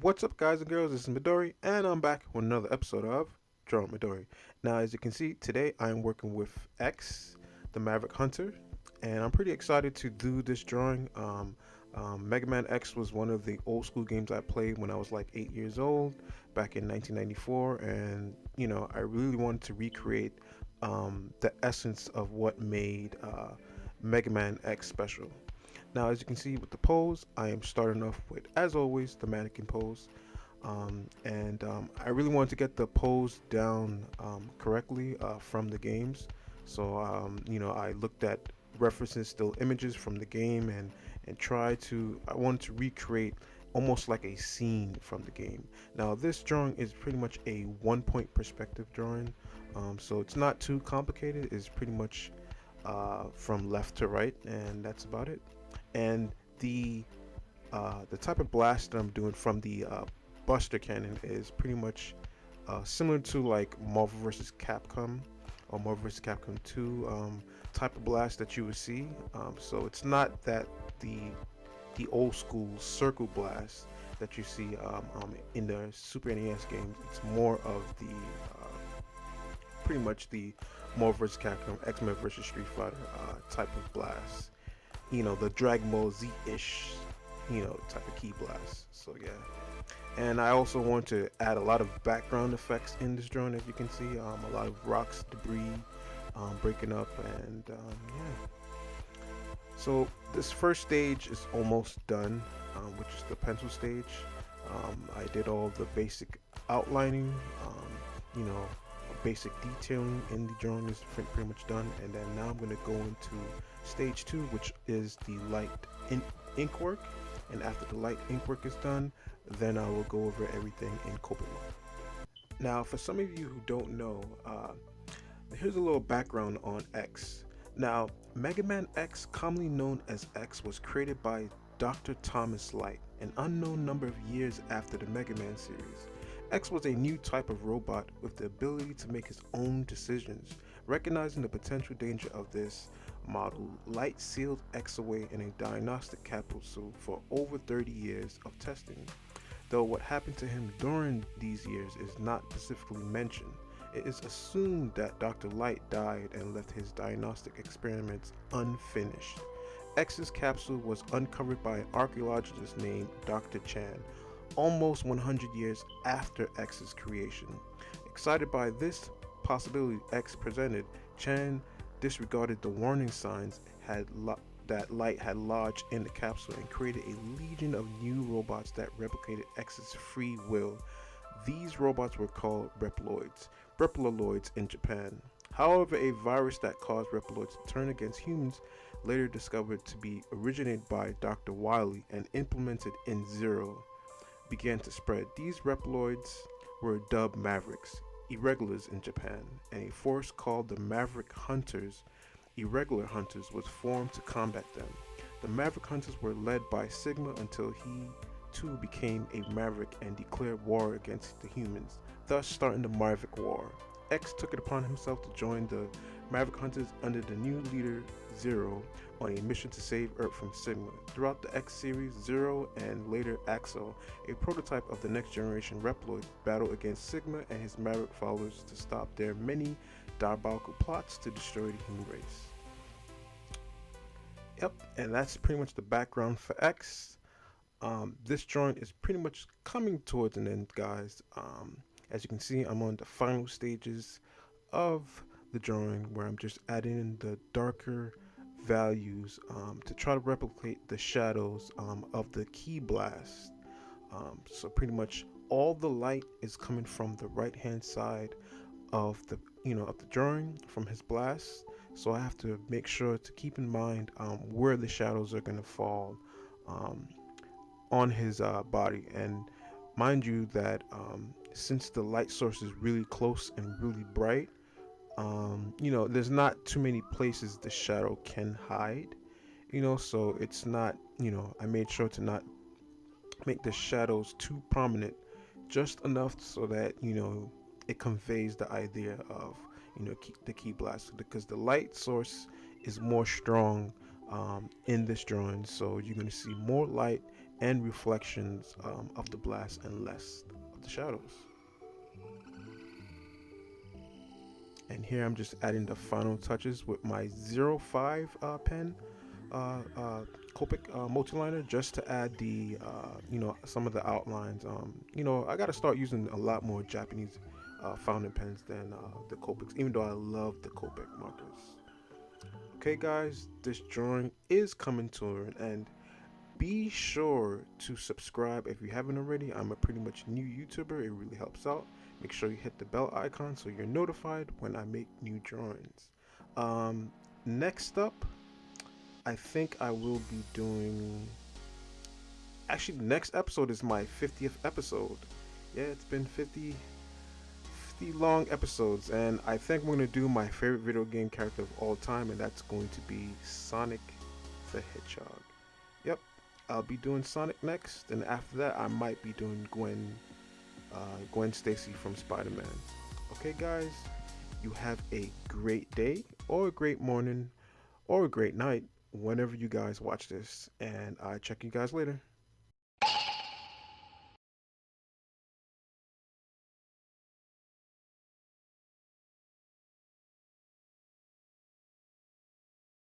What's up, guys and girls? This is Midori, and I'm back with another episode of Drawing Midori. Now, as you can see, today I am working with X, the Maverick Hunter, and I'm pretty excited to do this drawing. Mega Man X was one of the old school games I played when I was like 8 years old, back in 1994, and I really wanted to recreate the essence of what made Mega Man X special. Now, as you can see with the pose, I am starting off with, as always, the mannequin pose. And I really wanted to get the pose down correctly from the games. So, I looked at references, still images from the game, and I wanted to recreate almost like a scene from the game. Now, this drawing is pretty much a 1 point perspective drawing. So it's not too complicated. It's pretty much from left to right, and that's about it. And the type of blast that I'm doing from the Buster Cannon is pretty much similar to like Marvel vs. Capcom or Marvel vs. Capcom 2 type of blast that you would see. So it's not that the the old school circle blast that you see in the Super NES games. It's more of the pretty much the Marvel vs. Capcom, X-Men vs. Street Fighter type of blast. The Dragon Ball Z-ish, type of key blast. So yeah. And I also want to add a lot of background effects in this drone, as you can see. A lot of rocks, debris, breaking up, and yeah. So this first stage is almost done, which is the pencil stage. I did all the basic outlining, you know, basic detailing in the drawing is pretty much done, and then now I'm going to go into stage 2, which is the light ink work. And after the light ink work is done, then I will go over everything in coping mode. Now, for some of you who don't know, here's a little background on X. Now, Mega Man X, commonly known as X, was created by Dr. Thomas Light, an unknown number of years after the Mega Man series. X was a new type of robot with the ability to make his own decisions. Recognizing the potential danger of this model, Light sealed X away in a diagnostic capsule for over 30 years of testing. Though what happened to him during these years is not specifically mentioned, it is assumed that Dr. Light died and left his diagnostic experiments unfinished. X's capsule was uncovered by an archaeologist named Dr. Chan, almost 100 years after X's creation. Excited by this possibility X presented, Chan disregarded the warning signs that Light had lodged in the capsule and created a legion of new robots that replicated X's free will. These robots were called Reploids in Japan. However, a virus that caused Reploids to turn against humans, later discovered to be originated by Dr. Wily and implemented in Zero, began to spread. These Reploids were dubbed Mavericks, irregulars in Japan, and a force called the Maverick Hunters, irregular hunters, was formed to combat them. The Maverick Hunters were led by Sigma until he too became a Maverick and declared war against the humans, thus starting the Maverick War. X took it upon himself to join the Maverick Hunters under the new leader Zero on a mission to save Earth from Sigma. Throughout the X series, Zero and later Axel, a prototype of the next generation Reploid, battle against Sigma and his Maverick followers to stop their many diabolical plots to destroy the human race. Yep, and that's pretty much the background for X. This drawing is pretty much coming towards an end, guys. As you can see, I'm on the final stages of the drawing where I'm just adding in the darker values to try to replicate the shadows of the key blast. So pretty much all the light is coming from the right hand side of the of the drawing from his blast. So I have to make sure to keep in mind where the shadows are going to fall on his body. And mind you that since the light source is really close and really bright, there's not too many places the shadow can hide, so it's not, I made sure to not make the shadows too prominent, just enough so that, it conveys the idea of, the key blast, because the light source is more strong in this drawing, so you're going to see more light and reflections of the blast and less of the shadows. And here I'm just adding the final touches with my 05 pen, Copic multiliner, just to add the some of the outlines. I got to start using a lot more Japanese fountain pens than the Copics, even though I love the Copic markers. Okay, guys, this drawing is coming to an end. Be sure to subscribe if you haven't already. I'm a pretty much new YouTuber. It really helps out. Make sure you hit the bell icon so you're notified when I make new drawings. Next up, I think I will be doing. Actually, the next episode is my 50th episode. Yeah, it's been 50 long episodes, and I think I'm going to do my favorite video game character of all time, and that's going to be Sonic the Hedgehog. Yep, I'll be doing Sonic next, and after that, I might be doing Gwen Stacy from Spider-Man. Okay, guys, you have a great day, or a great morning, or a great night, whenever you guys watch this, and I check you guys later.